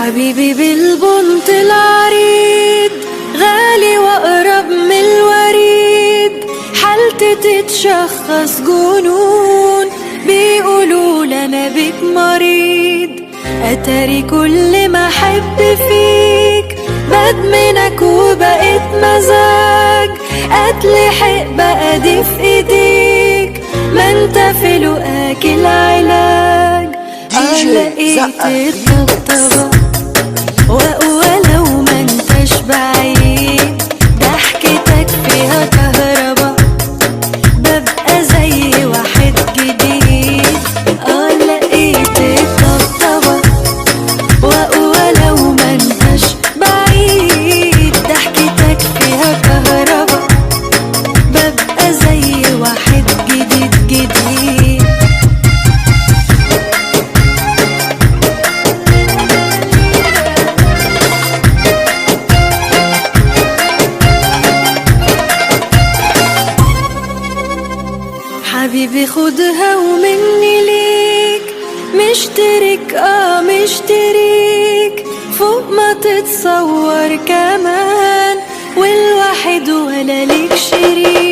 حبيبي بالبنط العريض، غالي واقرب من الوريد، حالتي تتشخص جنون، بيقولوا لنا بيك مريض. اتاري كل ما احب فيك بدمنك وبقيت مزاج، اتلحق بقى دي في ايديك، ما انت في لقاك العلاج. لقيت الطبطبة واقوى لو ما انتش بعيد، ضحكتك فيها كهربا، ببقى زي واحد جديد. لقيت الطبطبة واقوى لو ما انتش بعيد، ضحكتك فيها كهربا، ببقى زي واحد جديد جديد. حبيبي خدها ومني ليك، مشترك مشتريك، فوق ما تتصور كمان، والواحد ولا ليك شريك.